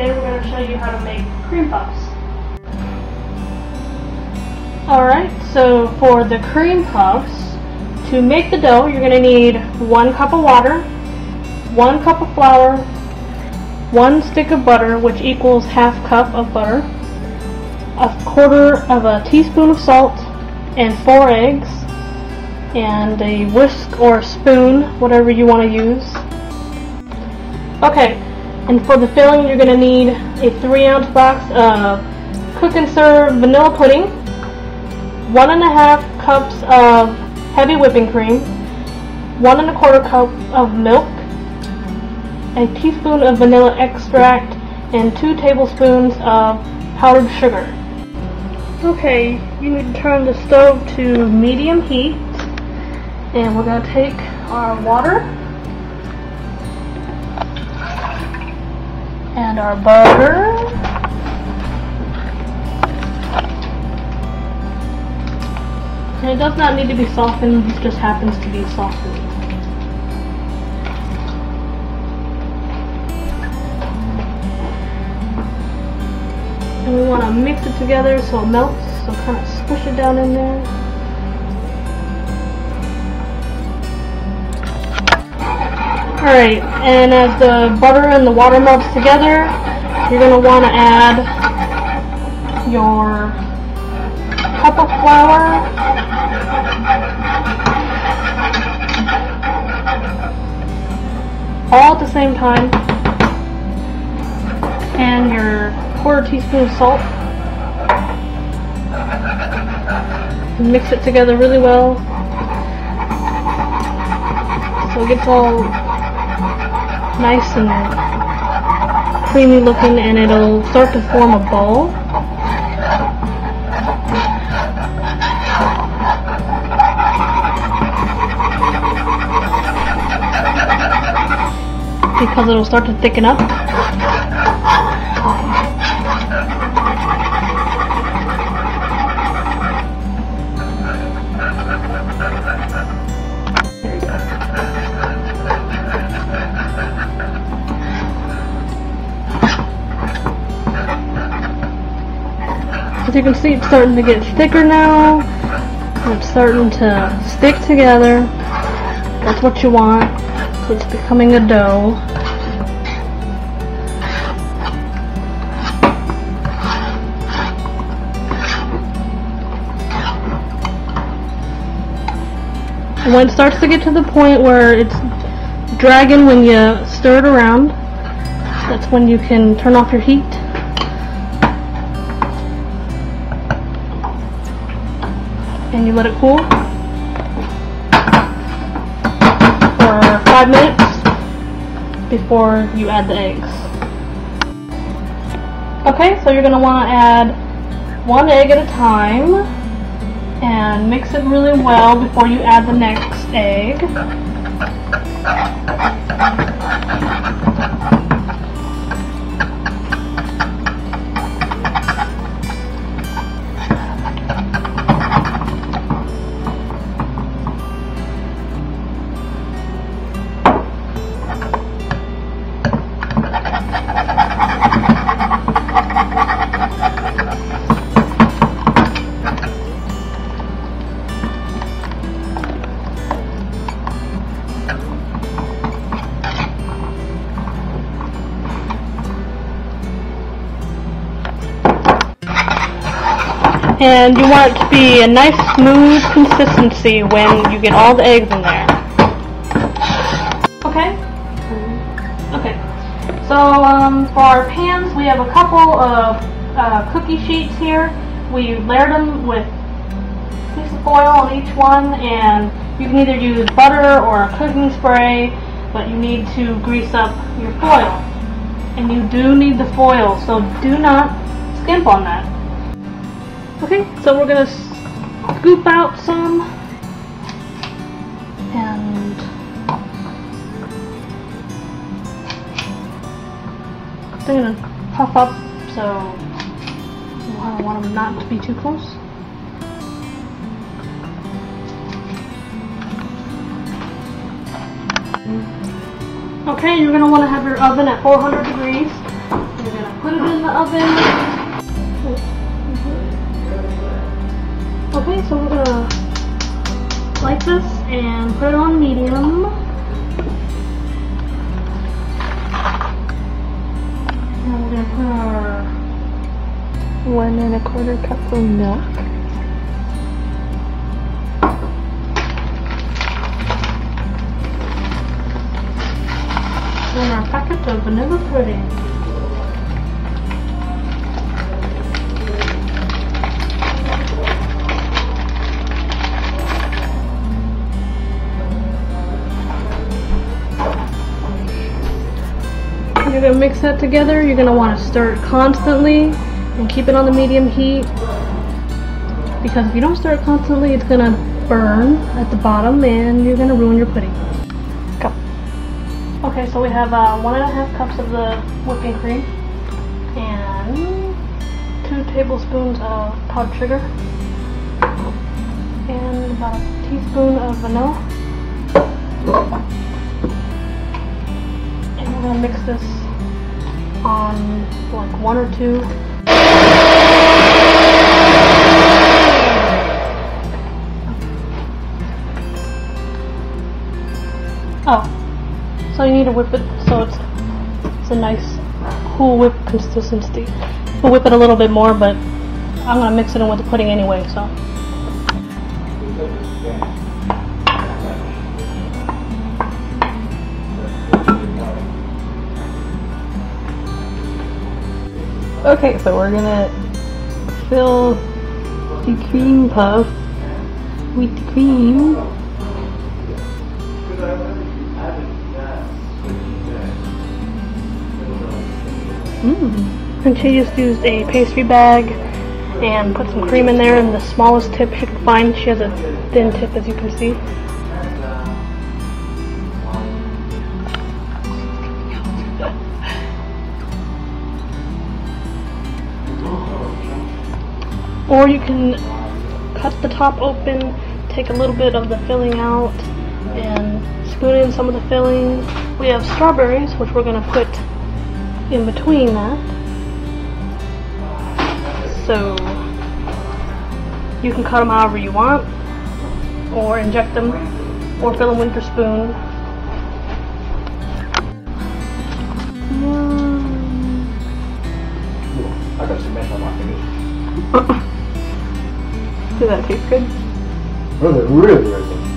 today we're going to show you how to make cream puffs. Alright, so for the cream puffs, to make the dough you're going to need 1 cup of water, 1 cup of flour, 1 stick of butter, which equals half cup of butter, 1/4 teaspoon of salt, and 4 eggs, and a whisk or a spoon, whatever you want to use. Okay, and for the filling you're going to need a 3-ounce box of Cook and Serve vanilla pudding, 1½ cups of heavy whipping cream, 1 1/4 cup of milk, a teaspoon of vanilla extract, and 2 tablespoons of powdered sugar. Okay, you need to turn the stove to medium heat, and we're going to take our water and our butter and it does not need to be softened, this just happens to be softened. And we want to mix it together so it melts, so kind of squish it down in there. Alright, and as the butter and the water melts together, you're going to want to add your cup of flour, all at the same time, and your 1/4 teaspoon of salt. Mix it together really well so it gets all nice and creamy looking, and it'll start to form a ball. Because it'll start to thicken up. As you can see, it's starting to get thicker now. It's starting to stick together. That's what you want. So it's becoming a dough. And when it starts to get to the point where it's dragging when you stir it around, that's when you can turn off your heat. And you let it cool for 5 minutes before you add the eggs. Okay, so you're going to want to add 1 egg at a time and mix it really well before you add the next egg. And you want it to be a nice smooth consistency when you get all the eggs in there. Okay? Okay. So for our pans, we have a couple of cookie sheets here. We layered them with a piece of foil on each one, and you can either use butter or a cooking spray, but you need to grease up your foil. And you do need the foil, so do not skimp on that. Okay, so we're going to scoop out some, and they're going to puff up, so I don't want them not to be too close. Okay, you're going to want to have your oven at 400 degrees. You're going to put it in the oven. Okay, so we're gonna light this and put it on medium. And we're gonna put our 1 1/4 cup of milk. And our packet of vanilla pudding. You're going to mix that together. You're going to want to stir it constantly and keep it on the medium heat, because if you don't stir it constantly, it's going to burn at the bottom and you're going to ruin your pudding. Go. Okay, so we have 1 1/2 cups of the whipping cream and 2 tablespoons of powdered sugar and about a teaspoon of vanilla. And we're going to mix this on like 1 or 2. Oh, so you need to whip it so it's a nice cool whip consistency. We'll whip it a little bit more, but I'm going to mix it in with the pudding anyway, so. Okay, so we're gonna fill the cream puff with the cream. And she just used a pastry bag and put some cream in there, and the smallest tip she could find. She has a thin tip, as you can see. Or you can cut the top open, take a little bit of the filling out, and spoon in some of the filling. We have strawberries, which we're going to put in between that. So you can cut them however you want, or inject them, or fill them with your spoon. I got cement on my fingers. Does that taste good? Really, really, really good.